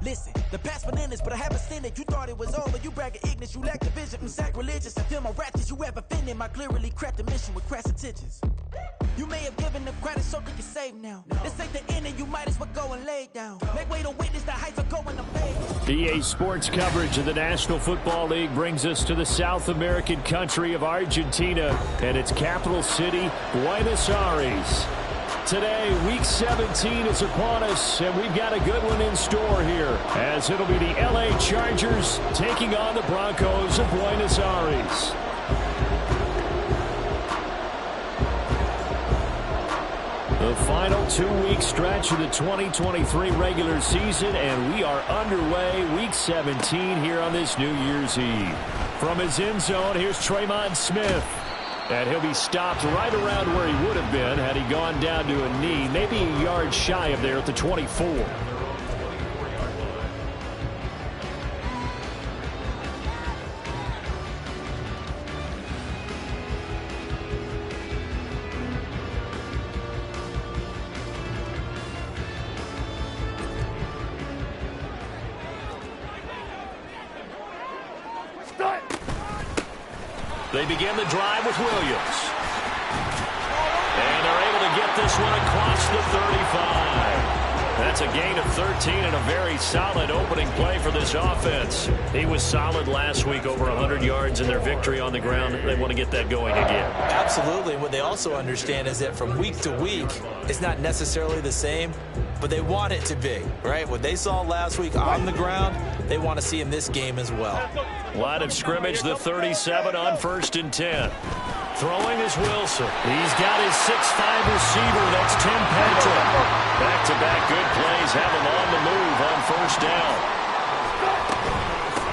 Listen, the past bananas, but I haven't seen it. You thought it was over, you bragging ignorance, you lack the vision. I'm sacrilegious, I feel my ratchets, you ever offended. My clearly crafted mission with crass intentions. You may have given the credit so they can save now. This ain't the end and you might as well go and lay down. Make way to witness the heights are going to fade. EA Sports coverage of the National Football League brings us to the South American country of Argentina and its capital city, Buenos Aires. Today, Week 17 is upon us, and we've got a good one in store here, as it'll be the LA Chargers taking on the Broncos of Buenos Aires. The final 2-week stretch of the 2023 regular season, and we are underway Week 17 here on this New Year's Eve. From his end zone, here's Tremon Smith. And he'll be stopped right around where he would have been had he gone down to a knee, maybe a yard shy of there at the 24. They begin the drive with Williams. And they're able to get this one across the 35. That's a gain of 13 and a very solid opening play for this offense. He was solid last week, over 100 yards in their victory on the ground. They want to get that going again. Absolutely. And what they also understand is that from week to week, it's not necessarily the same, but they want it to be, right? What they saw last week on the ground, they want to see in this game as well. Line of scrimmage, the 37 on 1st and 10. Throwing is Wilson. He's got his 6'5 receiver. That's Tim Patrick. Back-to-back good plays have him on the move on 1st down.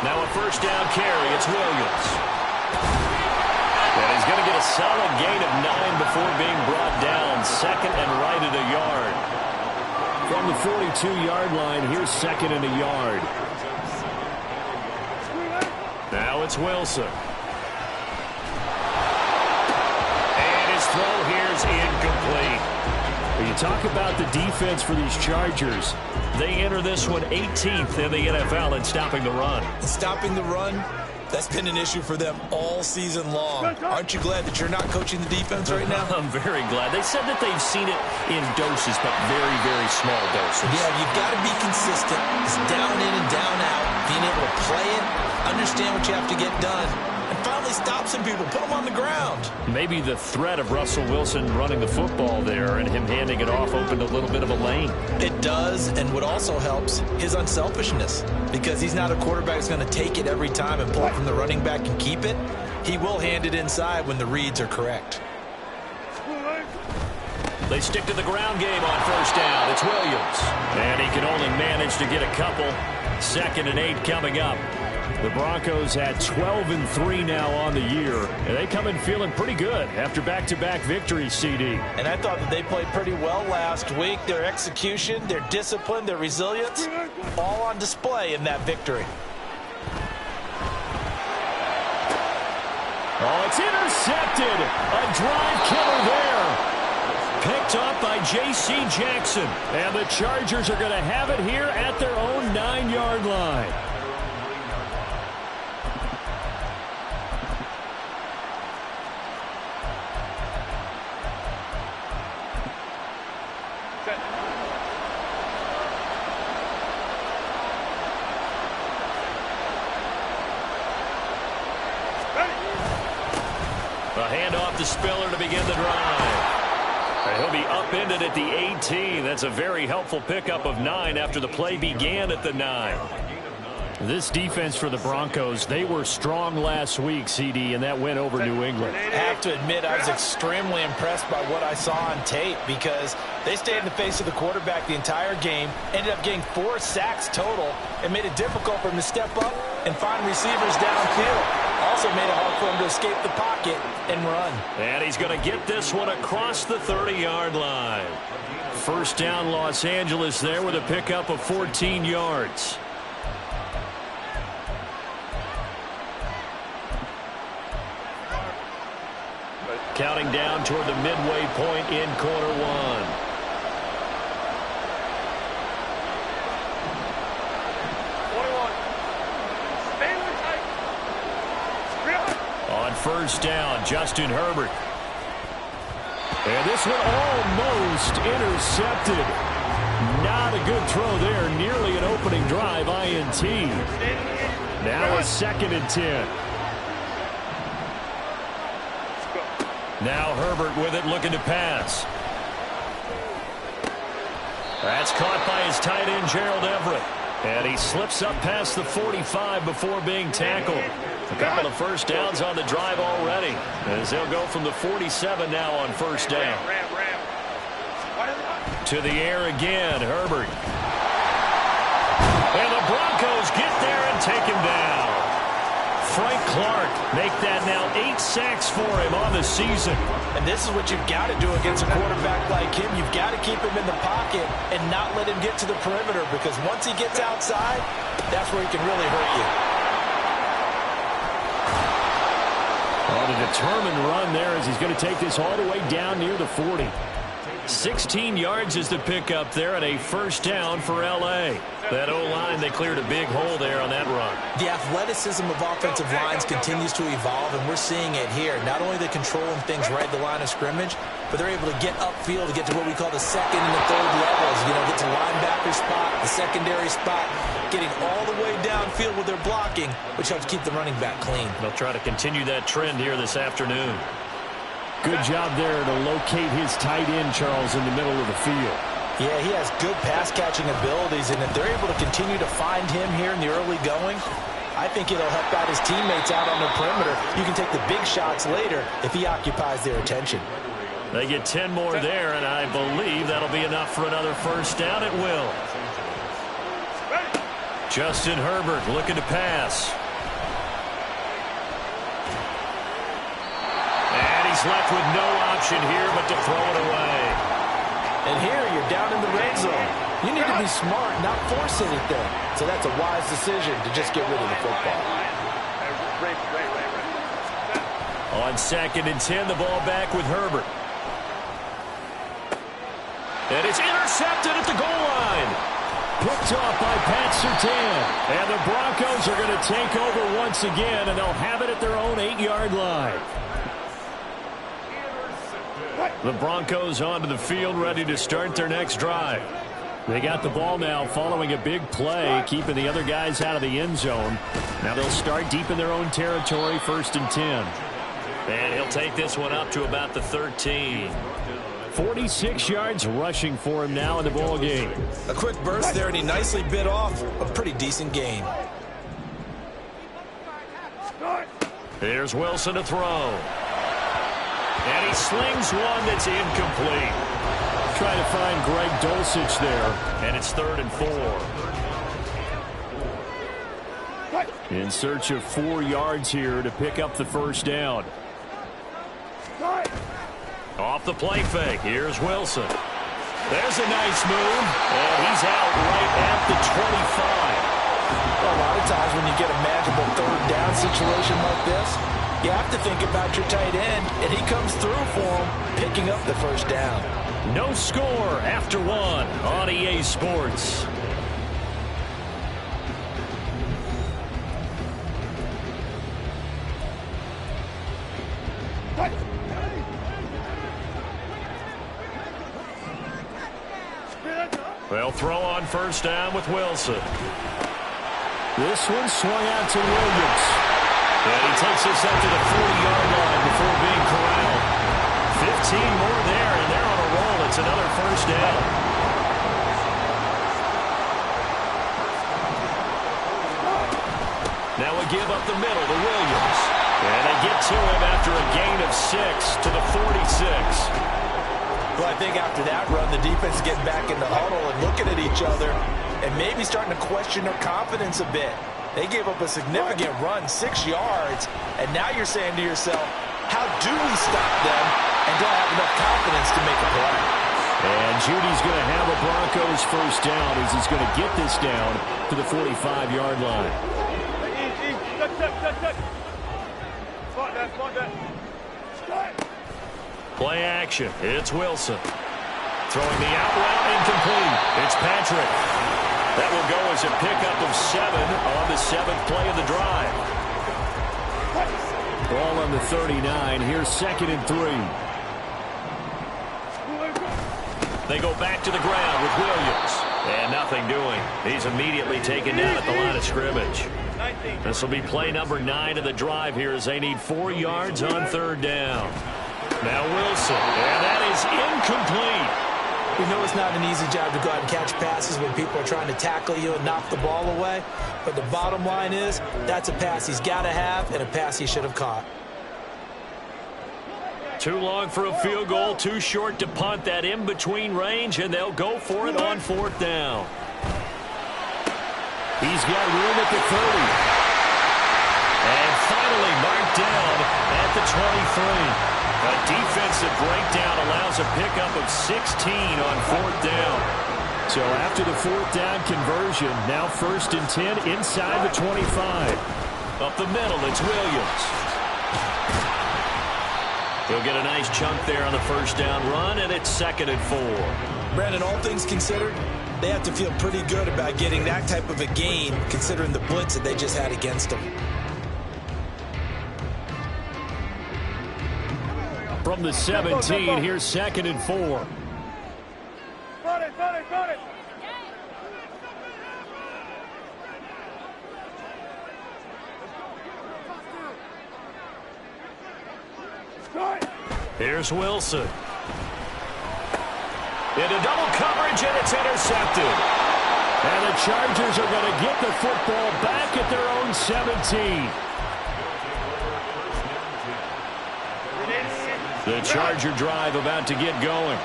Now a 1st down carry. It's Williams. And he's going to get a solid gain of 9 before being brought down. 2nd and right at a yard. From the 42-yard line, here's 2nd and a yard. Now it's Wilson. And his throw here is incomplete. When you talk about the defense for these Chargers, they enter this one 18th in the NFL in stopping the run. Stopping the run, that's been an issue for them all season long. Aren't you glad that you're not coaching the defense right now? I'm very glad. They said that they've seen it in doses, but very, very small doses. Yeah, you've got to be consistent. It's down in and down out. Being able to play it, understand what you have to get done, and finally stop some people, put them on the ground. Maybe the threat of Russell Wilson running the football there and him handing it off opened a little bit of a lane. It does, and what also helps, his unselfishness. Because he's not a quarterback that's going to take it every time and pull it from the running back and keep it. He will hand it inside when the reads are correct. They stick to the ground game on 1st down. It's Williams. And he can only manage to get a couple. 2nd and 8 coming up. The Broncos had 12-3 now on the year, and they come in feeling pretty good after back-to-back victories, CD. And I thought that they played pretty well last week. Their execution, their discipline, their resilience, all on display in that victory. Oh, it's intercepted. A drive killer there. Picked up by J.C. Jackson. And the Chargers are going to have it here at their own 9-yard line. A handoff to Spiller to begin the drive. And he'll be upended at the 18. That's a very helpful pickup of 9 after the play began at the 9. This defense for the Broncos, they were strong last week, CD, and that went over New England. I have to admit, I was extremely impressed by what I saw on tape because they stayed in the face of the quarterback the entire game, ended up getting 4 sacks total, and made it difficult for him to step up and find receivers downfield. Also made it hard for him to escape the pocket and run. And he's going to get this one across the 30-yard line. 1st down, Los Angeles there with a pickup of 14 yards. Counting down toward the midway point in quarter 1. first down. Justin Herbert. And this one almost intercepted. Not a good throw there. Nearly an opening drive, INT. Now a 2nd and 10. Now Herbert with it, looking to pass. That's caught by his tight end, Gerald Everett. And he slips up past the 45 before being tackled. A couple of first downs on the drive already, as they'll go from the 47 now on first down. To the air again, Herbert. And the Broncos get there and take him down. Frank Clark make that now 8 sacks for him on the season. And this is what you've got to do against a quarterback like him. You've got to keep him in the pocket and not let him get to the perimeter, because once he gets outside, that's where he can really hurt you. On a determined run there, as he's going to take this all the way down near the 40. 16 yards is the pickup there, and a first down for L.A. That O-line, they cleared a big hole there on that run. The athleticism of offensive lines continues to evolve, and we're seeing it here. Not only are they controlling things right at the line of scrimmage, but they're able to get upfield to get to what we call the 2nd and the 3rd levels. You know, get to linebacker spot, the secondary spot, getting all the way downfield with their blocking, which helps keep the running back clean. They'll try to continue that trend here this afternoon. Good job there to locate his tight end, Charles, in the middle of the field. Yeah, he has good pass-catching abilities, and if they're able to continue to find him here in the early going, I think it'll help out his teammates out on the perimeter. You can take the big shots later if he occupies their attention. They get 10 more there, and I believe that'll be enough for another first down. It will. Justin Herbert looking to pass. He's left with no option here but to throw it away. And here you're down in the red zone. You need to be smart, not force anything. So that's a wise decision to just get rid of the football. On 2nd and 10, the ball back with Herbert. And it's intercepted at the goal line. Picked off by Pat Surtain. And the Broncos are going to take over once again, and they'll have it at their own 8-yard line. The Broncos onto the field, ready to start their next drive. They got the ball now following a big play, keeping the other guys out of the end zone. Now they'll start deep in their own territory, 1st and 10. And he'll take this one up to about the 13. 46 yards rushing for him now in the ball game. A quick burst there, and he nicely bit off a pretty decent gain. Here's Wilson to throw. And he slings one that's incomplete. Trying to find Greg Dulcich there. And it's 3rd and 4. In search of 4 yards here to pick up the first down. Off the play fake. Here's Wilson. There's a nice move. And he's out right at the 25. Well, a lot of times when you get a manageable 3rd down situation like this, you have to think about your tight end, and he comes through for him, picking up the first down. No score after 1 on EA Sports. They'll throw on first down with Wilson. This one swung out to Williams. And he takes this up to the 40-yard line before being corralled. 15 more there, and they're on a roll. It's another first down. Now a give up the middle to Williams. And they get to him after a gain of 6 to the 46. Well, I think after that run, the defense is getting back in the huddle and looking at each other and maybe starting to question their confidence a bit. They gave up a significant run, 6 yards, and now you're saying to yourself, how do we stop them and don't have enough confidence to make a play? And Judy's going to have a Broncos first down as he's going to get this down to the 45-yard line. Play action. It's Wilson. Throwing the out route incomplete. It's Patrick. That will go as a pickup of 7 on the 7th play of the drive. Ball on the 39. Here's 2nd and 3. They go back to the ground with Williams. And nothing doing. He's immediately taken down at the line of scrimmage. This will be play number 9 of the drive here as they need 4 yards on 3rd down. Now Wilson, and that is incomplete. We know it's not an easy job to go out and catch passes when people are trying to tackle you and knock the ball away. But the bottom line is, that's a pass he's got to have and a pass he should have caught. Too long for a field goal, too short to punt. That in-between range, and they'll go for it on 4th down. He's got room at the 30. And finally marked down at the 23. A defensive breakdown allows a pickup of 16 on 4th down. So after the 4th down conversion, now 1st and 10 inside the 25. Up the middle, it's Williams. He'll get a nice chunk there on the 1st down run, and it's 2nd and 4. Brandon, all things considered, they have to feel pretty good about getting that type of a gain, considering the blitz that they just had against them. From the 17, here's 2nd and 4. Here's Wilson. Into double coverage, and it's intercepted. And the Chargers are going to get the football back at their own 17. The Charger drive about to get going.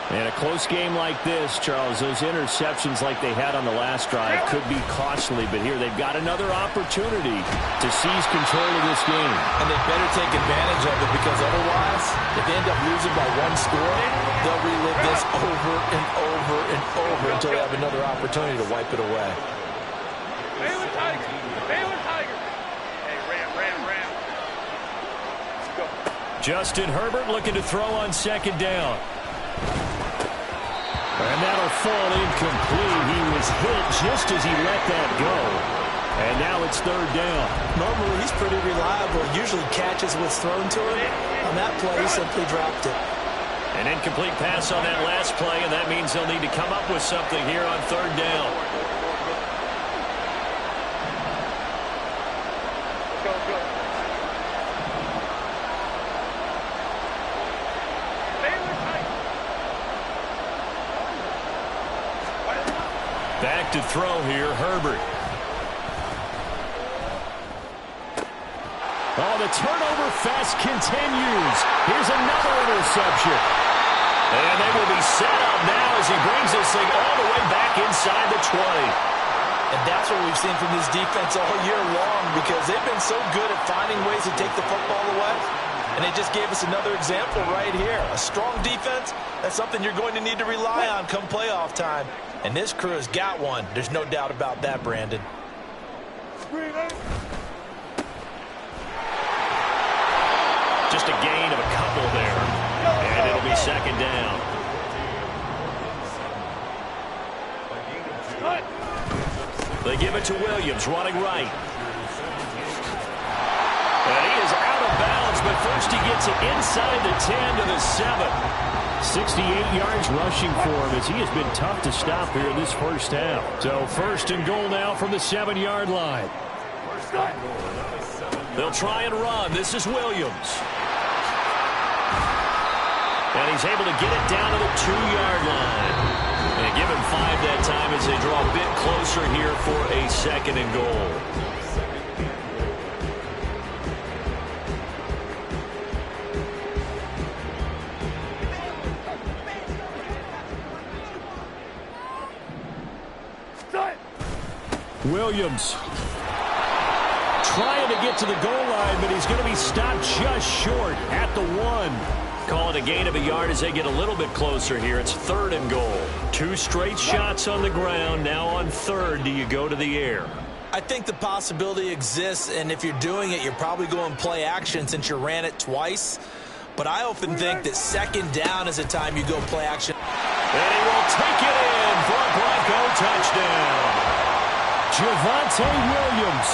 And a close game like this, Charles, those interceptions like they had on the last drive could be costly. But here they've got another opportunity to seize control of this game. And they better take advantage of it, because otherwise, if they end up losing by 1 score, they'll relive this over and over and over until they have another opportunity to wipe it away. Baylor Tiger! Baylor Tiger! Hey, Ram. Let's go. Justin Herbert looking to throw on 2nd down. And that'll fall incomplete. He was hit just as he let that go. And now it's 3rd down. Normally, he's pretty reliable. Usually catches what's thrown to him. On that play, he simply dropped it. An incomplete pass on that last play, and that means they'll need to come up with something here on 3rd down. Go. Back to throw here, Herbert. Oh, the turnover fest continues. Here's another interception. And they will be set up now as he brings this thing all the way back inside the 20. And that's what we've seen from this defense all year long, because they've been so good at finding ways to take the football away. And they just gave us another example right here. A strong defense, that's something you're going to need to rely on come playoff time. And this crew has got one. There's no doubt about that, Brandon. Just a gain of a couple there. And it'll be 2nd down. They give it to Williams, running right. And he is out of bounds, but first he gets it inside the 10 to the 7. 68 yards rushing for him as he has been tough to stop here in this 1st half. So 1st and goal now from the 7-yard line. They'll try and run. This is Williams. And he's able to get it down to the 2-yard line. And give him 5 that time as they draw a bit closer here for a 2nd and goal. Williams trying to get to the goal line, but he's going to be stopped just short at the 1. Call it a gain of a yard as they get a little bit closer here. It's 3rd and goal. 2 straight shots on the ground. Now on 3rd, do you go to the air? I think the possibility exists, and if you're doing it, you're probably going play action since you ran it twice. But I often think that 2nd down is a time you go play action. And he will take it in for a Bronco touchdown. Javonte Williams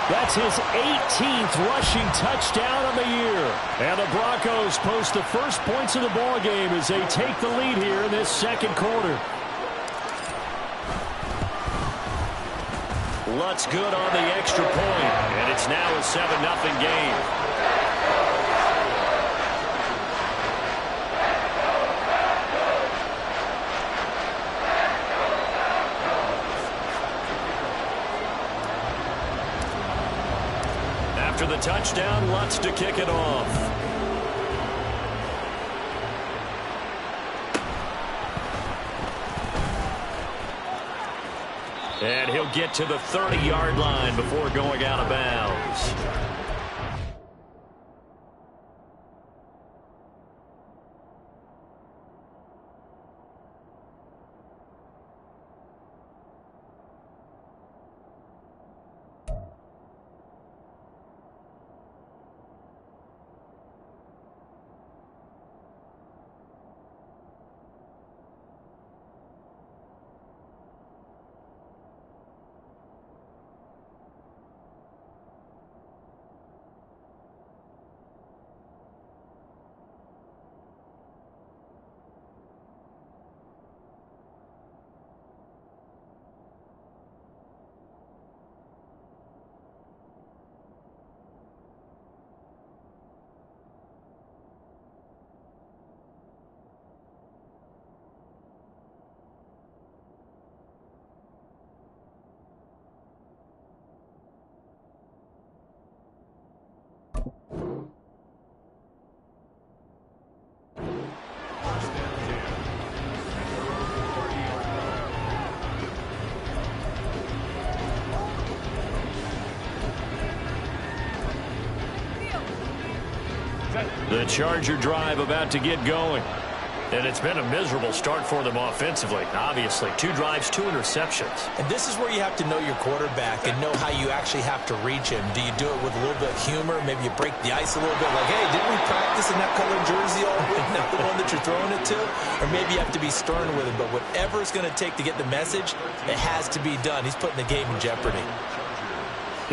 That's his 18th rushing touchdown of the year. And the Broncos post the first points of the ball game as they take the lead here in this second quarter. Lutz good on the extra point, and it's now a 7-0 game. After the touchdown, Lutz to kick it off. And he'll get to the 30-yard line before going out of bounds. The Charger drive about to get going. And it's been a miserable start for them offensively. Obviously, 2 drives, 2 interceptions. And this is where you have to know your quarterback and know how you actually have to reach him. Do you do it with a little bit of humor? Maybe you break the ice a little bit. Like, hey, didn't we practice in that colored jersey all week? Not the one that you're throwing it to? Or maybe you have to be stern with him. But whatever it's going to take to get the message, it has to be done. He's putting the game in jeopardy.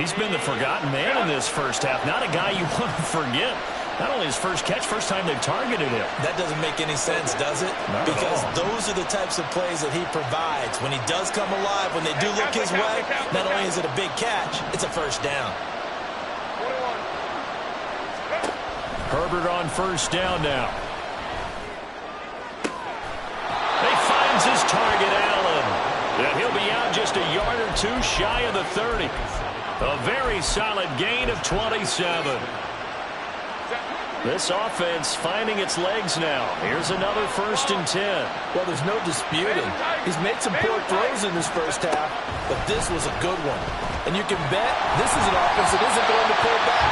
He's been the forgotten man in this first half. Not a guy you want to forget. Not only his first catch, first time they've targeted him. That doesn't make any sense, does it? Because those are the types of plays that he provides. When he does come alive, when they do look his way, not only is it a big catch, it's a first down. Herbert on first down now. He finds his target, Allen. And he'll be out just a yard or 2 shy of the 30. A very solid gain of 27. This offense finding its legs now. Here's another 1st and 10. Well, there's no disputing. He's made some poor throws in this first half, but this was a good one. And you can bet this is an offense that isn't going to pull back.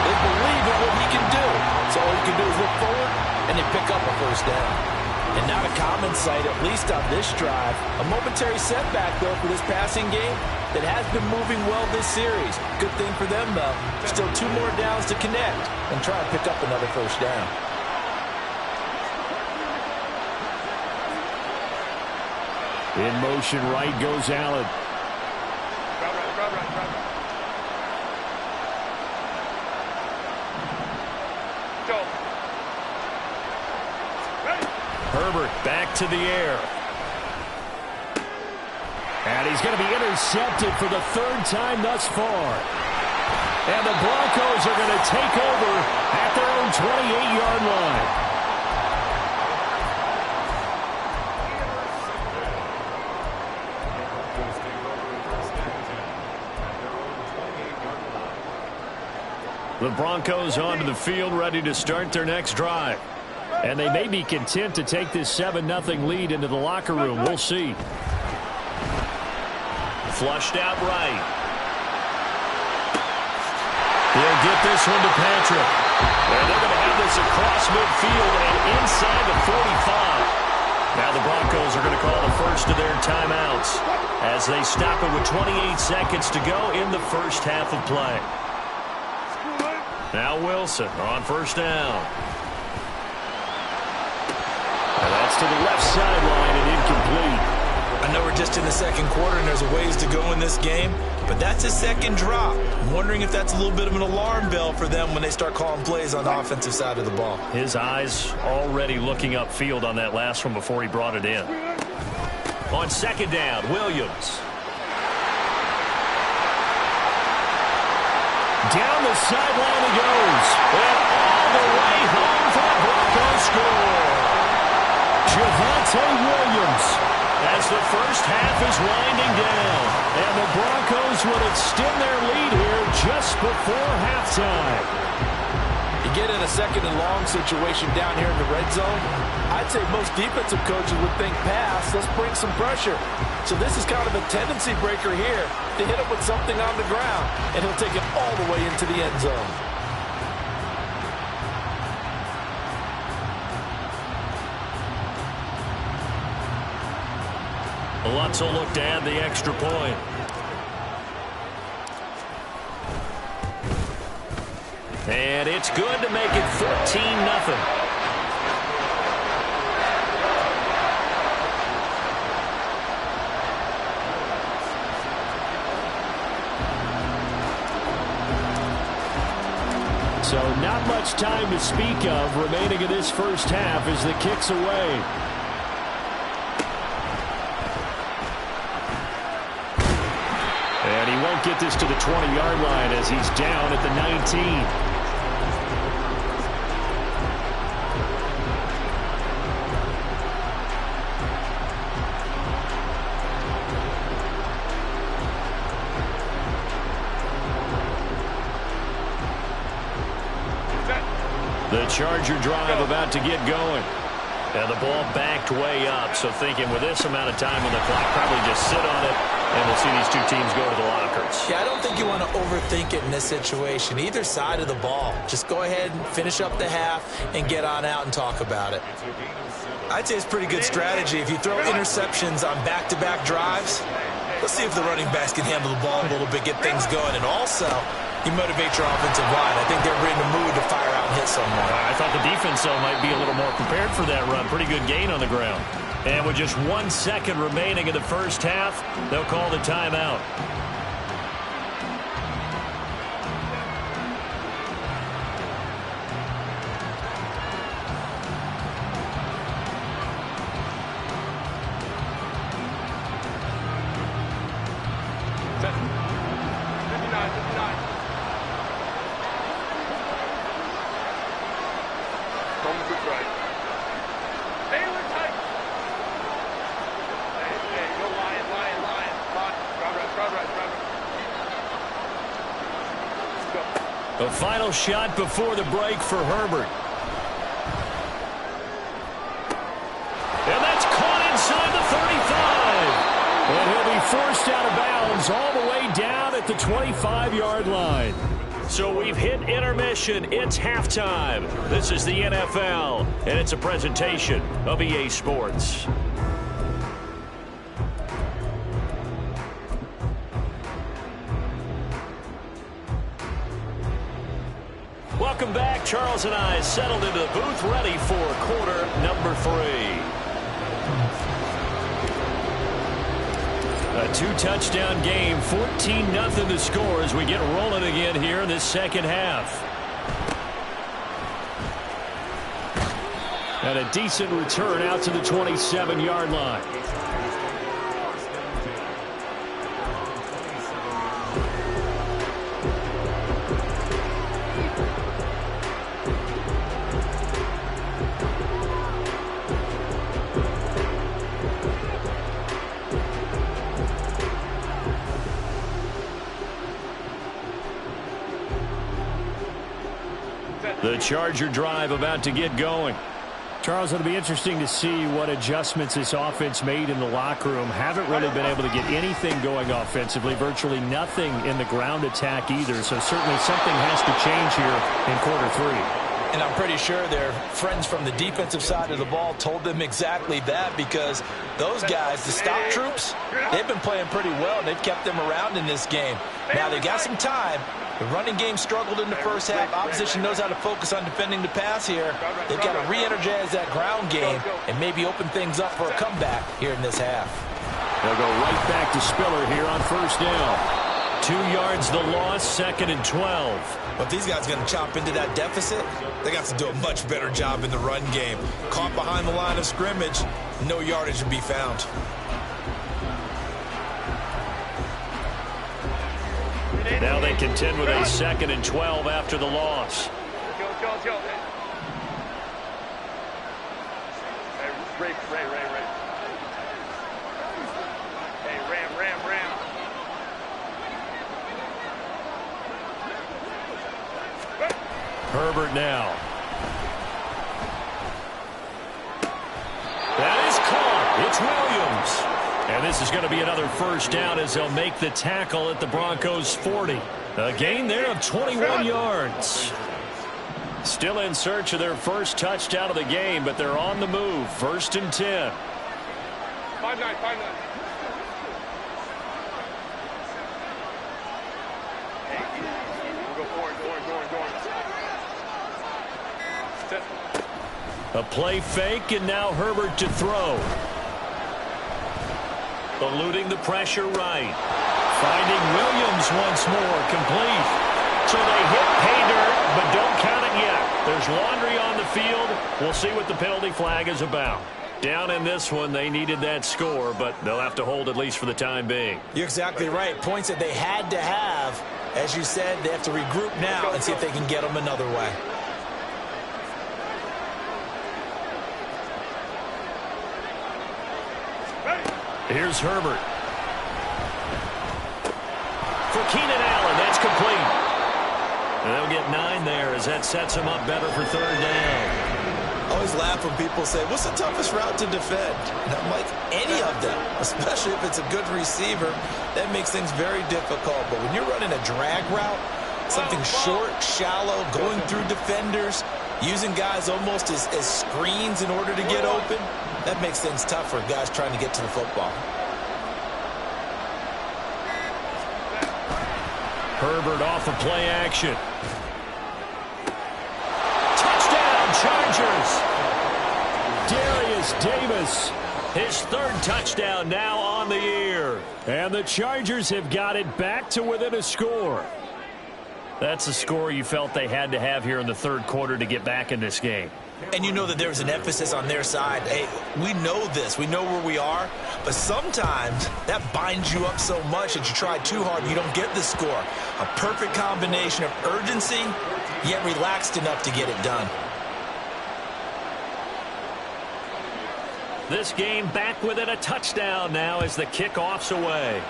They believe in what he can do. So all you can do is look forward, and they pick up a first down. And not a common sight, at least on this drive. A momentary setback, though, for this passing game that has been moving well this series. Good thing for them, though. Still 2 more downs to connect and try and pick up another first down. In motion, right goes Allen. Herbert back to the air. And he's going to be intercepted for the 3rd time thus far. And the Broncos are going to take over at their own 28-yard line. The Broncos onto the field, ready to start their next drive. And they may be content to take this 7-0 lead into the locker room. We'll see. Flushed out right. He'll get this one to Patrick. And they're going to have this across midfield and inside the 45. Now the Broncos are going to call the first of their timeouts as they stop it with 28 seconds to go in the first half of play. Now Wilson on first down. And that's to the left sideline and incomplete. I know we're just in the second quarter and there's a ways to go in this game, but that's his second drop. I'm wondering if that's a little bit of an alarm bell for them when they start calling plays on the offensive side of the ball. His eyes already looking upfield on that last one before he brought it in. On second down, Williams. Down the sideline he goes. And all the way home for the Broncos score. Javonte Williams as the first half is winding down. And the Broncos will extend their lead here just before halftime. You get in a second and long situation down here in the red zone, I'd say most defensive coaches would think pass, let's bring some pressure. So this is kind of a tendency breaker here to hit him with something on the ground, and he'll take it all the way into the end zone. Lutz will look to add the extra point. And it's good to make it 14-0. So not much time to speak of remaining in this first half as the kick's away. And he won't get this to the 20-yard line as he's down at the 19. The Charger drive about to get going. And the ball backed way up, so thinking with this amount of time on the clock, probably just sit on it, and we'll see these two teams go to the lockers. Yeah, I don't think you want to overthink it in this situation. Either side of the ball. Just go ahead and finish up the half and get on out and talk about it. I'd say it's pretty good strategy. If you throw interceptions on back-to-back drives, let's see if the running backs can handle the ball a little bit, get things going, and also you motivate your offensive line. I think they're in the mood to fire out and hit someone. I thought the defense, though, might be a little more prepared for that run. Pretty good gain on the ground. And with just 1 second remaining in the first half, they'll call the timeout. A final shot before the break for Herbert. And that's caught inside the 35. And he'll be forced out of bounds all the way down at the 25-yard line. So we've hit intermission. It's halftime. This is the NFL, and it's a presentation of EA Sports. Welcome back. Charles and I settled into the booth, ready for quarter number 3. A 2-touchdown game, 14-0 the score as we get rolling again here in this second half. And a decent return out to the 27-yard line. The Charger drive about to get going. Charles, it'll be interesting to see what adjustments this offense made in the locker room. Haven't really been able to get anything going offensively, virtually nothing in the ground attack either. So certainly something has to change here in quarter 3. And I'm pretty sure their friends from the defensive side of the ball told them exactly that, because those guys, the stop troops, they've been playing pretty well, and they've kept them around in this game. Now, they got some time. The running game struggled in the first half. Opposition knows how to focus on defending the pass here. They've got to re-energize that ground game and maybe open things up for a comeback here in this half. They'll go right back to Spiller here on first down. 2 yards the loss, 2nd and 12. But these guys are going to chop into that deficit. They got to do a much better job in the run game. Caught behind the line of scrimmage, no yardage to be found. Now they contend with a 2nd and 12 after the loss. Let's go. Hey, Ray. Hey, Ram. Herbert now. That is caught. It's Williams. And this is going to be another first down as they'll make the tackle at the Broncos' 40. A gain there of 21 yards. Still in search of their first touchdown of the game, but they're on the move. 1st and 10. 5-9. Hey, we'll go forward. A play fake, and now Herbert to throw. Eluding the pressure right. Finding Williams once more, complete. So they hit pay dirt, but don't count it yet. There's laundry on the field. We'll see what the penalty flag is about. Down in this one, they needed that score, but they'll have to hold at least for the time being. You're exactly right. Points that they had to have. As you said, they have to regroup now and see if they can get them another way. Here's Herbert. For Keenan Allen, that's complete. And they'll get 9 there as that sets him up better for 3rd down. I always laugh when people say, what's the toughest route to defend? And I'm like, any of them, especially if it's a good receiver. That makes things very difficult. But when you're running a drag route, something short, shallow, going through defenders, using guys almost as screens in order to get open, that makes things tough for guys trying to get to the football. Herbert off of play action. Touchdown, Chargers. Darius Davis, his 3rd touchdown now on the year. And the Chargers have got it back to within a score. That's a score you felt they had to have here in the 3rd quarter to get back in this game. And you know that there's an emphasis on their side. Hey, we know this. We know where we are. But sometimes that binds you up so much that you try too hard and you don't get the score. A perfect combination of urgency, yet relaxed enough to get it done. This game back within a touchdown now as the kickoff's away.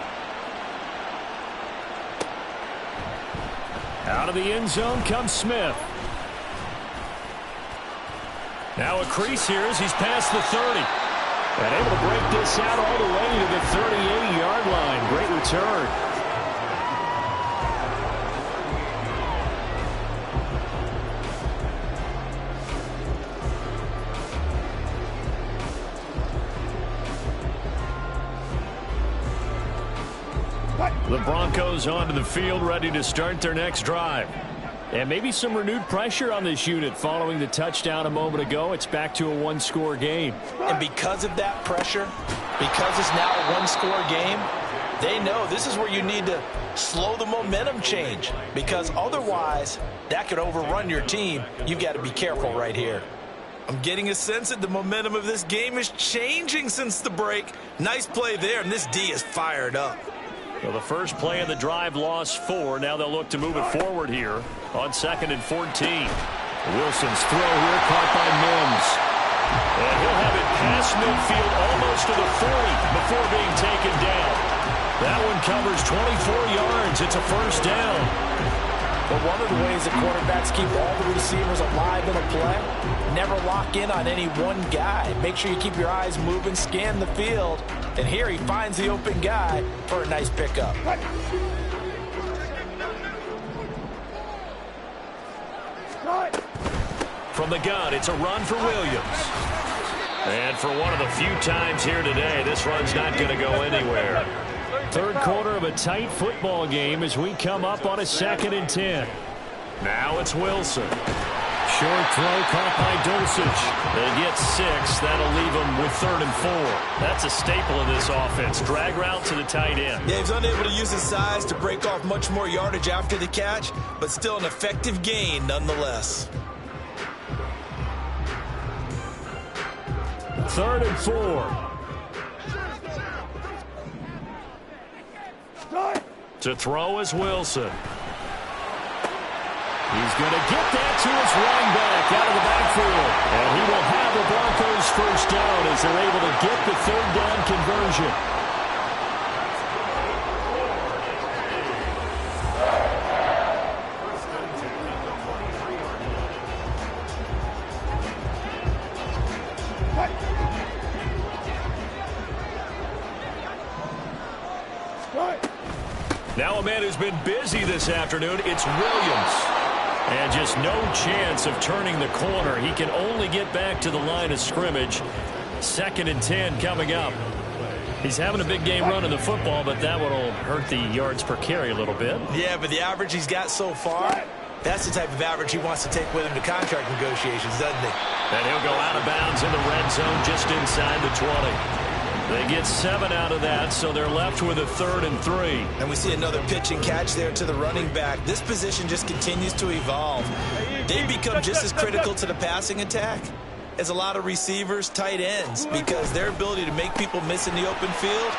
Out of the end zone comes Smith. Now a crease here as he's past the 30. And able to break this out all the way to the 38-yard line. Great return. The Broncos onto the field, ready to start their next drive. And maybe some renewed pressure on this unit following the touchdown a moment ago. It's back to a 1-score game. And because of that pressure, because it's now a 1-score game, they know this is where you need to slow the momentum change. Because otherwise, that could overrun your team. You've got to be careful right here. I'm getting a sense that the momentum of this game is changing since the break. Nice play there, and this D is fired up. Well, the first play of the drive lost 4. Now they'll look to move it forward here on 2nd and 14. Wilson's throw here caught by Mims. And he'll have it past midfield almost to the 40 before being taken down. That one covers 24 yards. It's a first down. But one of the ways that quarterbacks keep all the receivers alive in a play, never lock in on any one guy. Make sure you keep your eyes moving, scan the field. And here he finds the open guy for a nice pickup. From the gun, it's a run for Williams. And for one of the few times here today, this run's not going to go anywhere. 3rd quarter of a tight football game as we come up on a 2nd and 10. Now it's Wilson. Short throw caught by Dulcich. They get 6. That'll leave them with 3rd and 4. That's a staple of this offense. Drag route to the tight end. Yeah, he's unable to use his size to break off much more yardage after the catch, but still an effective gain nonetheless. 3rd and 4. To throw is Wilson. He's going to get that to his running back out of the backfield. And he will have the Broncos first down as they're able to get the 3rd down conversion. Now a man who's been busy this afternoon, it's Williams. And just no chance of turning the corner. He can only get back to the line of scrimmage. 2nd and 10 coming up. He's having a big game running the football, but that one will hurt the yards per carry a little bit. Yeah, but the average he's got so far, that's the type of average he wants to take with him to contract negotiations, doesn't he? And he'll go out of bounds in the red zone just inside the 20. They get 7 out of that, so they're left with a 3rd and 3. And we see another pitch and catch there to the running back. This position just continues to evolve. They become just as critical to the passing attack as a lot of receivers, tight ends, because their ability to make people miss in the open field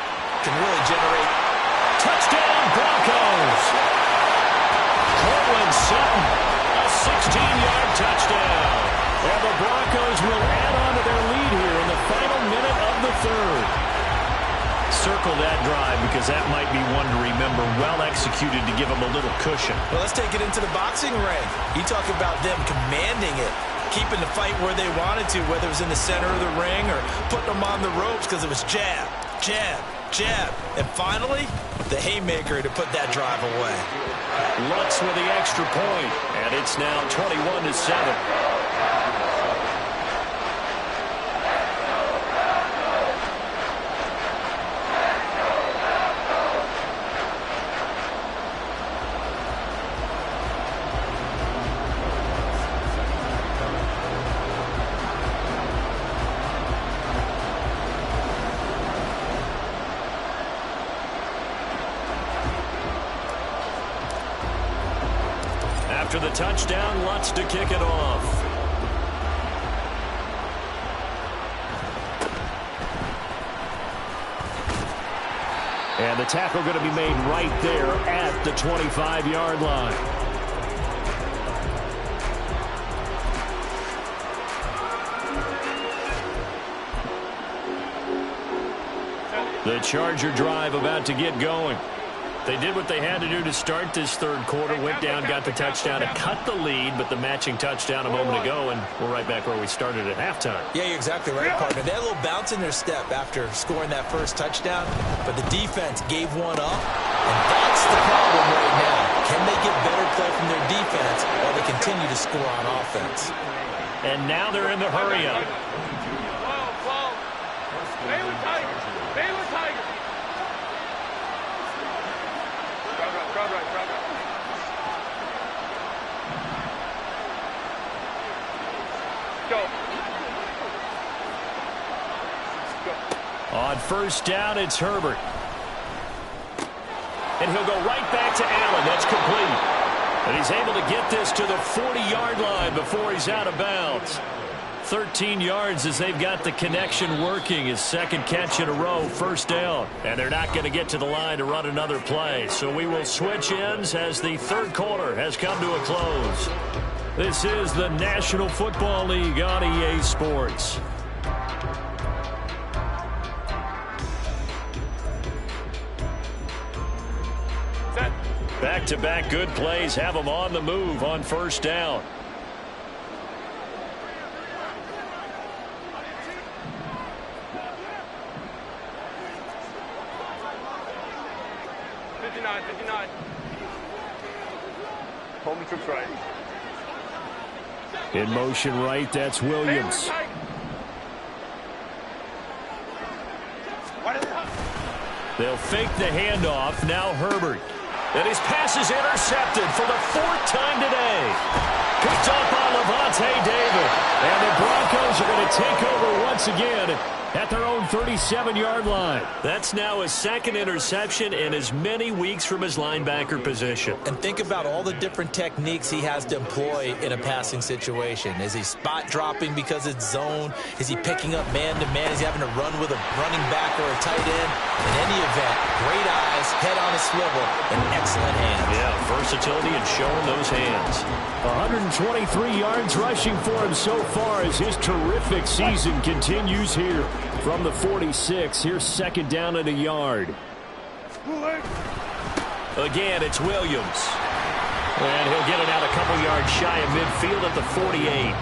can really generate. Touchdown, Broncos! Cortland Sutton, a 16-yard touchdown. And the Broncos will add on to their lead here in the final minute of the 3rd. Circle that drive because that might be one to remember. Well executed to give them a little cushion. Well, let's take it into the boxing ring. You talk about them commanding it, keeping the fight where they wanted to, whether it was in the center of the ring or putting them on the ropes because it was jab, jab, jab. And finally, the haymaker to put that drive away. Lutz with the extra point, and it's now 21-7. After the touchdown, Lutz to kick it off. And the tackle going to be made right there at the 25-yard line. The Charger drive about to get going. They did what they had to do to start this 3rd quarter. Went down, got the touchdown to cut the lead, but the matching touchdown a moment ago, and we're right back where we started at halftime. Yeah, you're exactly right, partner. They had a little bounce in their step after scoring that first touchdown, but the defense gave one up, and that's the problem right now. Can they get better play from their defense while they continue to score on offense? And now they're in the hurry-up. Baylor Tigers. Baylor Tigers. Crowd right. Go. On first down, it's Herbert. And he'll go right back to Allen. That's complete. And he's able to get this to the 40-yard line before he's out of bounds. 13 yards as they've got the connection working. His 2nd catch in a row, first down. And they're not going to get to the line to run another play. So we will switch ends as the 3rd quarter has come to a close. This is the National Football League on EA Sports. Back-to-back good plays have them on the move on first down. Home trips right. In motion right, that's Williams. They'll fake the handoff. Now Herbert. And his pass is intercepted for the 4th time today. Picked up by Lavonte David. And the Broncos are going to take over once again at their own 37-yard line. That's now his 2nd interception in as many weeks from his linebacker position. And think about all the different techniques he has to employ in a passing situation. Is he spot dropping because it's zone? Is he picking up man-to-man? Is he having to run with a running back or a tight end? In any event, great eyes, head on a swivel, and excellent hands. Yeah, versatility and showing those hands. 123 yards rushing for him so far as his terrific season continues here. From the 46, here's 2nd down and a yard. Again, it's Williams. And he'll get it out a couple yards shy of midfield at the 48.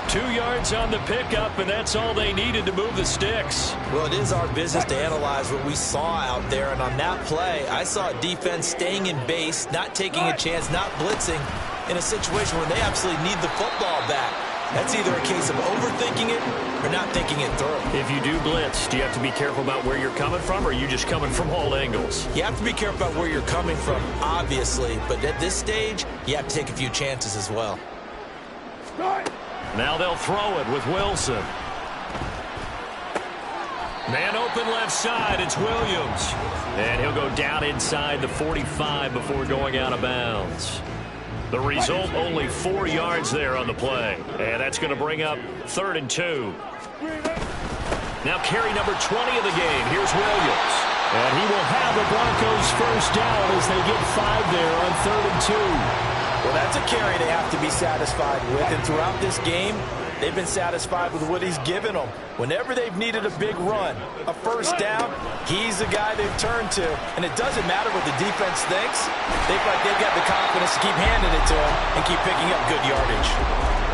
2 yards on the pickup, and that's all they needed to move the sticks. Well, it is our business to analyze what we saw out there, and on that play, I saw a defense staying in base, not taking a chance, not blitzing, in a situation where they absolutely need the football back. That's either a case of overthinking it or not thinking it through. If you do blitz, do you have to be careful about where you're coming from, or are you just coming from all angles? You have to be careful about where you're coming from, obviously, but at this stage, you have to take a few chances as well. Now they'll throw it with Wilson. Man open left side, it's Williams. And he'll go down inside the 45 before going out of bounds. The result, only 4 yards there on the play. And that's going to bring up 3rd and 2. Now carry number 20 of the game. Here's Williams. And he will have the Broncos first down as they get 5 there on 3rd and 2. Well, that's a carry they have to be satisfied with. And throughout this game, they've been satisfied with what he's given them. Whenever they've needed a big run, a first down, he's the guy they've turned to. And it doesn't matter what the defense thinks. They feel like they've got the confidence to keep handing it to him and keep picking up good yardage.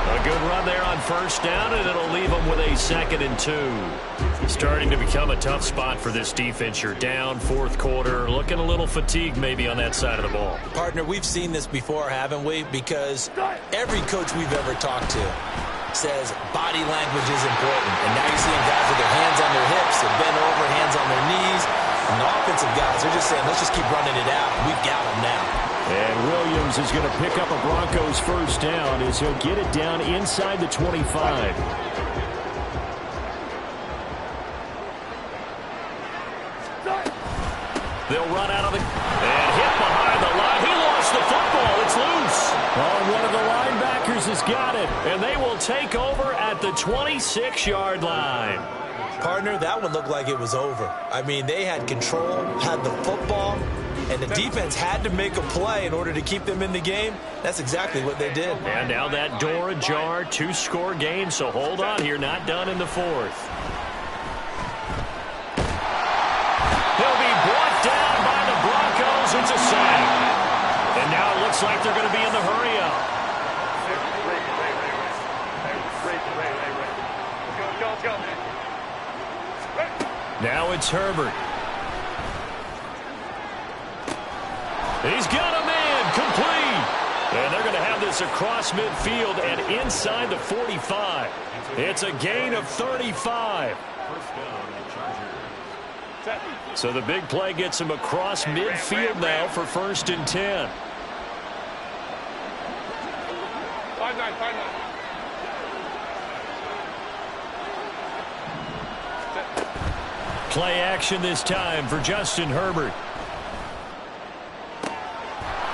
A good run there on first down, and it'll leave them with a 2nd and 2. Starting to become a tough spot for this defense. You're down 4th quarter, looking a little fatigued maybe on that side of the ball. Partner, we've seen this before, haven't we? Because every coach we've ever talked to says body language is important. And now you're seeing guys with their hands on their hips, they're bent over, hands on their knees. And the offensive guys, they're just saying, let's just keep running it out. We've got them now. And Williams is going to pick up a Broncos first down as he'll get it down inside the 25. They'll run out of the... And hit behind the line. He lost the football. It's loose. Oh, one of the linebackers has got it. And they will take over at the 26-yard line. Partner, that one looked like it was over. I mean, they had control, had the football, and the defense had to make a play in order to keep them in the game. That's exactly what they did. And now that door ajar, 2-score game, so hold on here, not done in the 4th. He'll be brought down by the Broncos. It's a sack. And now it looks like they're going to be in the hurry-up. Now it's Herbert. He's got a man complete. And they're going to have this across midfield and inside the 45. It's a gain of 35. So the big play gets him across midfield now for 1st and 10. 5-9. Play action this time for Justin Herbert.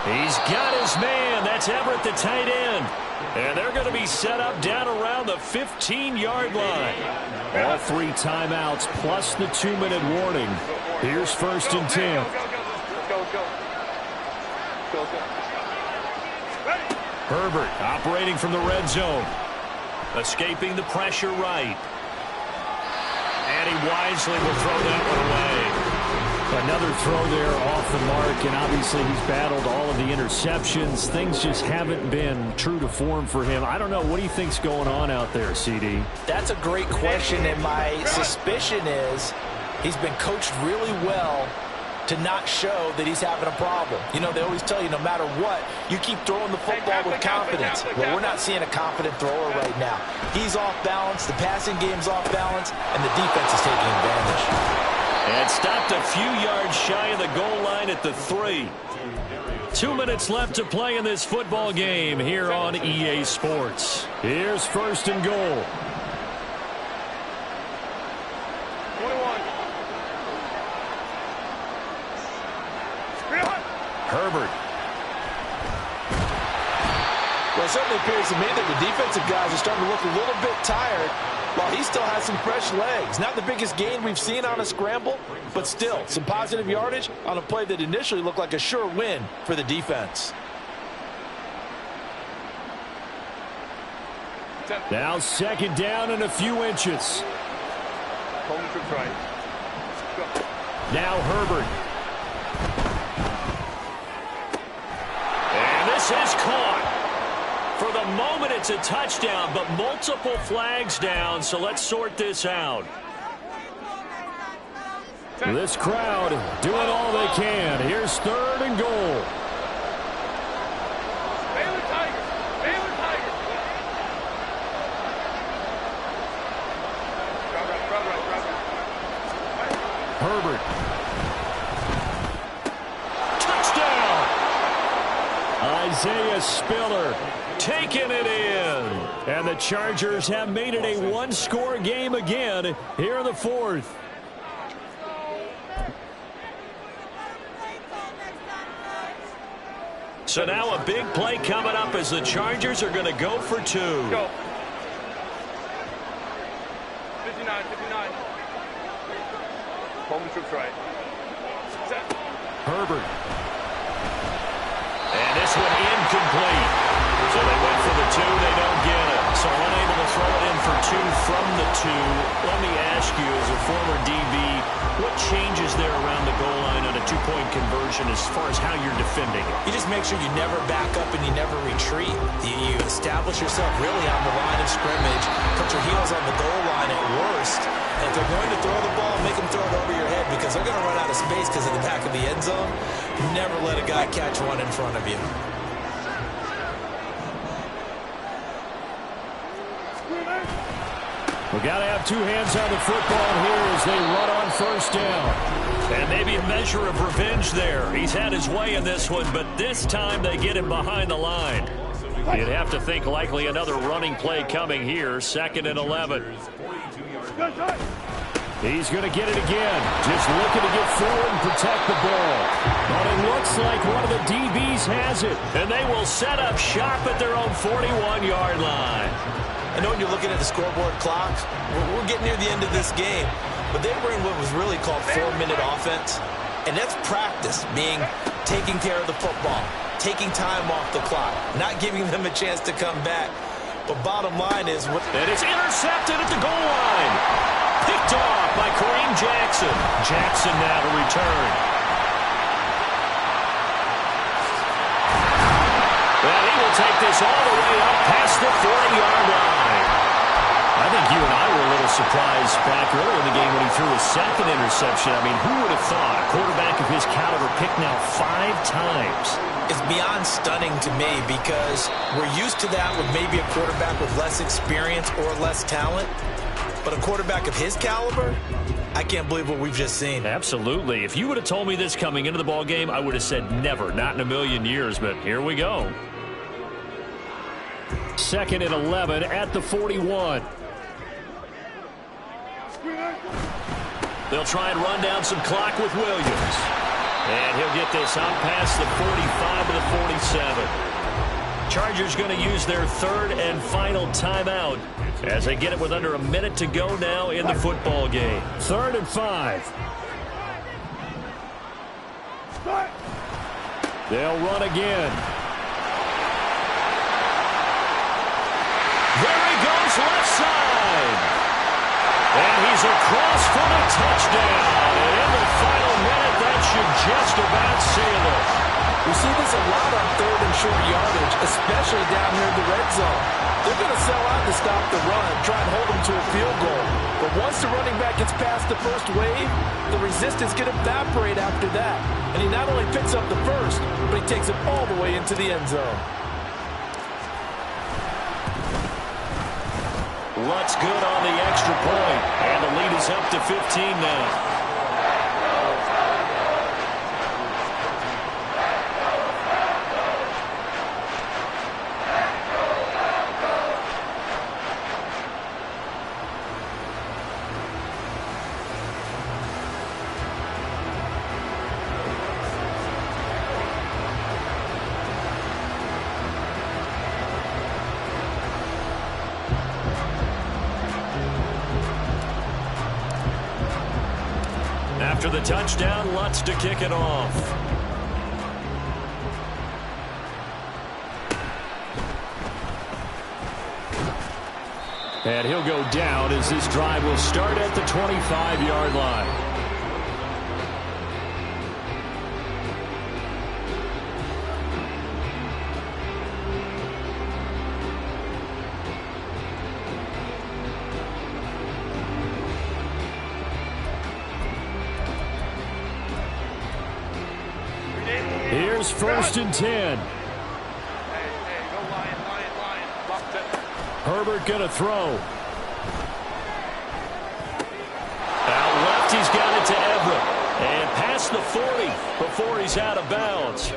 He's got his man. That's Everett, the tight end. And they're going to be set up down around the 15-yard line. All 3 timeouts plus the 2-minute warning. Here's 1st and 10. Herbert operating from the red zone. Escaping the pressure right. And he wisely will throw that one away. Another throw there off the mark, and obviously he's battled all of the interceptions. Things just haven't been true to form for him. I don't know. What do you think's going on out there, CD? That's a great question, and my suspicion is he's been coached really well to not show that he's having a problem. You know, they always tell you no matter what, you keep throwing the football with confidence. Well, we're not seeing a confident thrower right now. He's off balance, the passing game's off balance, and the defense is taking advantage. And stopped a few yards shy of the goal line at the 3. 2 minutes left to play in this football game here on EA Sports. Here's 1st and goal. 21. Herbert. Well, it certainly appears to me that the defensive guys are starting to look a little bit tired while he still has some fresh legs. Not the biggest gain we've seen on a scramble, but still some positive yardage on a play that initially looked like a sure win for the defense. Now 2nd down and a few inches. Home to right. Go. Now Herbert. And this is caught. For the moment, it's a touchdown, but multiple flags down, so let's sort this out. This crowd doing all they can. Here's 3rd and goal. Baylor Tigers. Baylor Tigers. Crowd right. Herbert. Touchdown! Isaiah Spiller taking it in. And the Chargers have made it a one-score game again here in the 4th. So now a big play coming up as the Chargers are going to go for 2. Go. 59, 59. Home troops right. Set. Herbert. And this one incomplete. So they went for the 2. They don't get it. So unable to throw it in for 2 from the 2. Let me ask you, as a former DB, what changes there around the goal line on a 2-point conversion as far as how you're defending it? You just make sure you never back up and you never retreat. You establish yourself really on the line of scrimmage, put your heels on the goal line at worst. And if they're going to throw the ball, make them throw it over your head because they're going to run out of space because of the back of the end zone. Never let a guy catch one in front of you. We got to have 2 hands on the football here as they run on 1st down. And maybe a measure of revenge there. He's had his way in this one, but this time they get him behind the line. You'd have to think likely another running play coming here. 2nd and 11. He's going to get it again. Just looking to get forward and protect the ball. But it looks like one of the DBs has it. And they will set up shop at their own 41-yard line. I know when you're looking at the scoreboard clock, we're getting near the end of this game, but they were in what was really called 4-minute offense, and that's practice, being taking care of the football, taking time off the clock, not giving them a chance to come back. But bottom line is... And it's intercepted at the goal line. Picked off by Kareem Jackson. Jackson now to return. And he will take this all the way up past the 40-yard line. I think you and I were a little surprised back earlier in the game when he threw his 2nd interception. I mean, who would have thought a quarterback of his caliber picked now 5 times? It's beyond stunning to me because we're used to that with maybe a quarterback with less experience or less talent. But a quarterback of his caliber, I can't believe what we've just seen. Absolutely. If you would have told me this coming into the ballgame, I would have said never, not in a million years. But here we go. 2nd and 11 at the 41. They'll try and run down some clock with Williams. And he'll get this out past the 45 to the 47. Chargers going to use their 3rd and final timeout as they get it with under a minute to go now in the football game. 3rd and 5. They'll run again. There he goes, left side. And he's across for the touchdown. And in the final minute, that should just about seal it. We see this a lot on 3rd and short yardage, especially down here in the red zone. They're going to sell out to stop the run, try and hold them to a field goal. But once the running back gets past the first wave, the resistance can evaporate after that. And he not only picks up the first, but he takes it all the way into the end zone. Lutz good on the extra point, and the lead is up to 15 now. After the touchdown, Lutz to kick it off. And he'll go down as this drive will start at the 25-yard line. Here's 1st and 10. Hey, go Lion. Locked it. Herbert going to throw. Out left, he's got it to Everett. And past the 40 before he's out of bounds.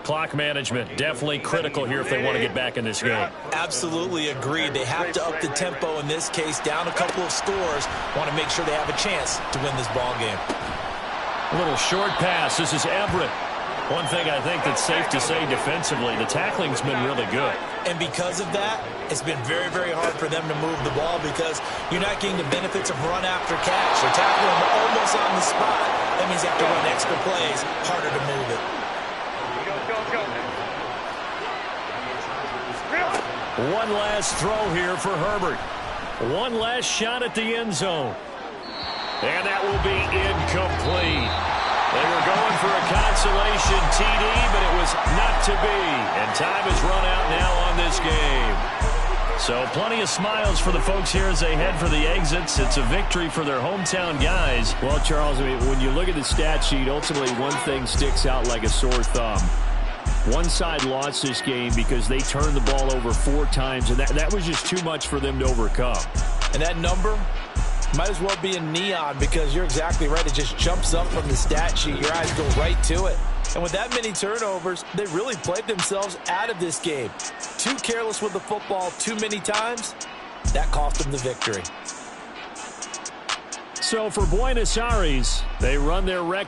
Clock management definitely critical here if they want to get back in this game. Absolutely agreed. They have to up the tempo in this case, down a couple of scores. Want to make sure they have a chance to win this ball game. A little short pass. This is Everett. One thing I think that's safe to say defensively, the tackling's been really good. And because of that, it's been very, very hard for them to move the ball because you're not getting the benefits of run after catch. They're tackling them almost on the spot. That means you have to run extra plays, harder to move it. Go. One last throw here for Herbert. One last shot at the end zone. And that will be incomplete. They were going for a consolation TD, but it was not to be. And time has run out now on this game. So plenty of smiles for the folks here as they head for the exits. It's a victory for their hometown guys. Well, Charles, I mean, when you look at the stat sheet, ultimately one thing sticks out like a sore thumb. One side lost this game because they turned the ball over 4 times, and that was just too much for them to overcome. And that number might as well be in neon because you're exactly right. It just jumps up from the stat sheet. Your eyes go right to it. And with that many turnovers, they really played themselves out of this game. Too careless with the football too many times. That cost them the victory. So for Buenos Aires, they run their record.